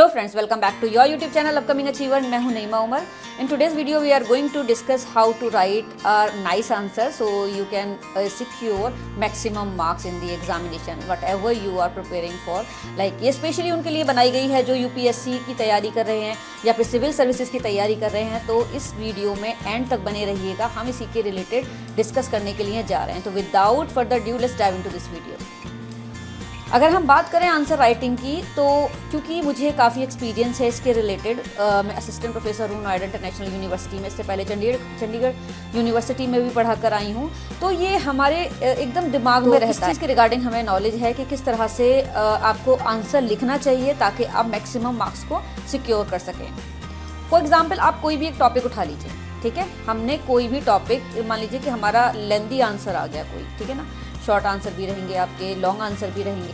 Hello friends, welcome back to your YouTube channel upcoming achiever. मैं हूं Naima Umar. In today's video we are going to discuss how to write a nice answer so you can secure maximum marks in the examination whatever you are preparing for. Like ये specially उनके लिए बनाई गई है जो UPSC की तैयारी कर रहे हैं या फिर सिविल सर्विसेज की तैयारी कर रहे हैं। तो इस वीडियो में एंड तक बने रहिएगा, हम इसी के रिलेटेड डिस्कस करने के लिए जा रहे हैं। तो without further due let's dive into this video. अगर हम बात करें आंसर राइटिंग की, तो क्योंकि मुझे काफ़ी एक्सपीरियंस है इसके रिलेटेड, मैं असिस्टेंट प्रोफेसर हूँ नोएडा इंटरनेशनल यूनिवर्सिटी में। इससे पहले चंडीगढ़ यूनिवर्सिटी में भी पढ़ा कर आई हूँ। तो ये हमारे एकदम दिमाग में रहता है। इसके रिगार्डिंग हमें नॉलेज है कि किस तरह से आपको आंसर लिखना चाहिए ताकि आप मैक्सिमम मार्क्स को सिक्योर कर सकें। फॉर एग्जाम्पल, आप कोई भी एक टॉपिक उठा लीजिए, ठीक है। हमने कोई भी टॉपिक, मान लीजिए कि हमारा लेंथी आंसर आ गया कोई, ठीक है ना। शॉर्ट आंसर भी रहेंगे आपके, लॉन्ग आंसर भी रहेंगे।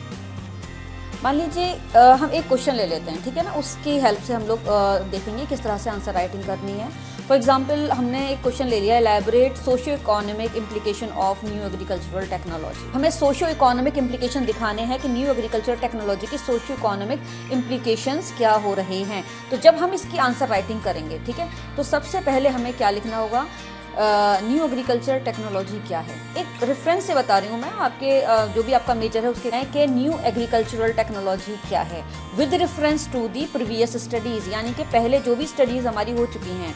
मान लीजिए हम एक क्वेश्चन ले लेते हैं, ठीक है ना। उसकी हेल्प से हम लोग देखेंगे किस तरह से आंसर राइटिंग करनी है। फॉर एग्जांपल, हमने एक क्वेश्चन ले लिया, elaborate socio economic implication of new agricultural technology. हमें सोशियो इकोनॉमिक इम्प्लीकेशन दिखाने हैं कि न्यू एग्रीकल्चर टेक्नोलॉजी की सोशियो इकोनॉमिक इम्प्लीकेशंस क्या हो रहे हैं। तो जब हम इसकी आंसर राइटिंग करेंगे, ठीक है, तो सबसे पहले हमें क्या लिखना होगा, न्यू एग्रीकल्चर टेक्नोलॉजी क्या है। एक रेफरेंस से बता रही हूँ मैं आपके, जो भी आपका मेजर है उसके कि न्यू एग्रीकल्चरल टेक्नोलॉजी क्या है with reference to the previous studies, यानी कि पहले जो भी स्टडीज़ हमारी हो चुकी हैं।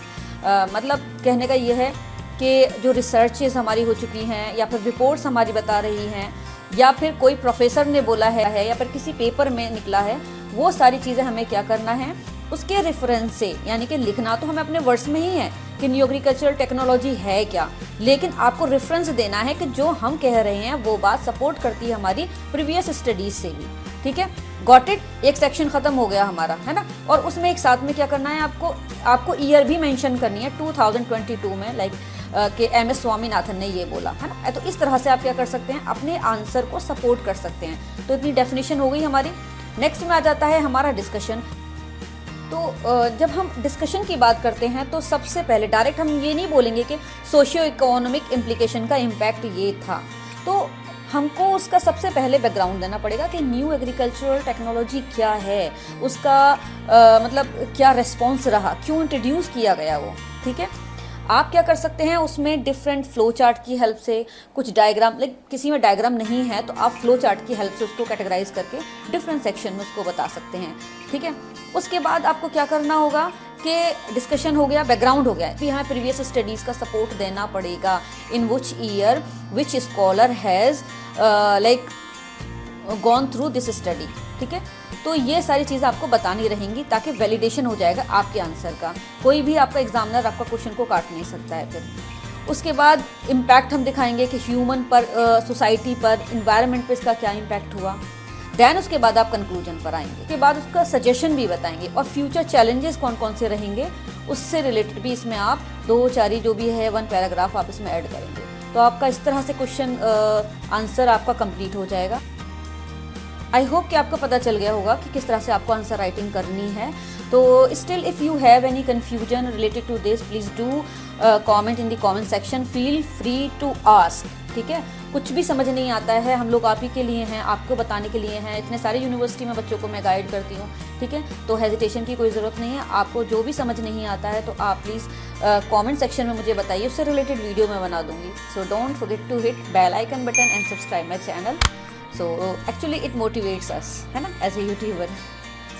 मतलब कहने का ये है कि जो रिसर्चेस हमारी हो चुकी हैं या फिर रिपोर्ट्स हमारी बता रही हैं या फिर कोई प्रोफेसर ने बोला है या फिर किसी पेपर में निकला है, वो सारी चीज़ें हमें क्या करना है, उसके रेफरेंस से, यानी कि लिखना तो हमें अपने वर्ड्स में ही है कि न्यू एग्रीकल्चरल टेक्नोलॉजी है क्या, लेकिन आपको रेफरेंस देना है कि जो हम कह रहे हैं वो बात सपोर्ट करती है हमारी प्रीवियस स्टडीज से भी, ठीक है। Got it. एक सेक्शन खत्म हो गया हमारा, है ना। और उसमें एक साथ में क्या करना है, आपको ईयर भी मेंशन करनी है 2022 में, लाइक कि MS स्वामीनाथन ने ये बोला, है ना। तो इस तरह से आप क्या कर सकते हैं, अपने आंसर को सपोर्ट कर सकते हैं। तो इतनी डेफिनेशन हो गई हमारी। नेक्स्ट में आ जाता है हमारा डिस्कशन। तो जब हम डिस्कशन की बात करते हैं तो सबसे पहले डायरेक्ट हम ये नहीं बोलेंगे कि सोशियो इकोनॉमिक इम्प्लीकेशन का इम्पैक्ट ये था। तो हमको उसका सबसे पहले बैकग्राउंड देना पड़ेगा कि न्यू एग्रीकल्चरल टेक्नोलॉजी क्या है, उसका मतलब क्या रिस्पॉन्स रहा, क्यों इंट्रोड्यूस किया गया वो, ठीक है। आप क्या कर सकते हैं, उसमें डिफरेंट फ्लो चार्ट की हेल्प से, कुछ डायग्राम, लाइक किसी में डायग्राम नहीं है तो आप फ्लो चार्ट की हेल्प से उसको कैटेगराइज करके डिफरेंट सेक्शन में उसको बता सकते हैं, ठीक है। उसके बाद आपको क्या करना होगा कि डिस्कशन हो गया, बैकग्राउंड हो गया, फिर हमें प्रीवियस स्टडीज़ का सपोर्ट देना पड़ेगा। In which year which scholar has like gone through this study, ठीक है। तो ये सारी चीज़ें आपको बतानी रहेंगी ताकि वैलिडेशन हो जाएगा आपके आंसर का। कोई भी आपका एग्जामिनर आपका क्वेश्चन को काट नहीं सकता है। फिर उसके बाद इम्पैक्ट हम दिखाएंगे कि ह्यूमन पर, सोसाइटी पर, इन्वायरमेंट पर इसका क्या इम्पैक्ट हुआ। देन उसके बाद आप कंक्लूजन पर आएंगे, उसके बाद उसका सजेशन भी बताएंगे और फ्यूचर चैलेंजेस कौन कौन से रहेंगे उससे रिलेटेड भी इसमें आप 2-4 जो भी है 1 पैराग्राफ आप इसमें ऐड करेंगे। तो आपका इस तरह से क्वेश्चन आंसर आपका कंप्लीट हो जाएगा। आई होप कि आपको पता चल गया होगा कि किस तरह से आपको आंसर राइटिंग करनी है। तो still if you have any confusion related to this, please do comment in the comment section, feel free to ask, ठीक है। कुछ भी समझ नहीं आता है, हम लोग आप ही के लिए हैं, आपको बताने के लिए हैं। इतने सारे यूनिवर्सिटी में बच्चों को मैं गाइड करती हूँ, ठीक है। तो हेजिटेशन की कोई ज़रूरत नहीं है। आपको जो भी समझ नहीं आता है तो आप प्लीज़ कमेंट सेक्शन में मुझे बताइए, उससे रिलेटेड वीडियो मैं बना दूँगी। So don't forget to hit bell icon button and subscribe my channel. So actually it motivates us, है ना, as a YouTuber.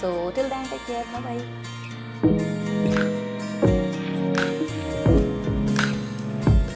So till then, take care, bye bye.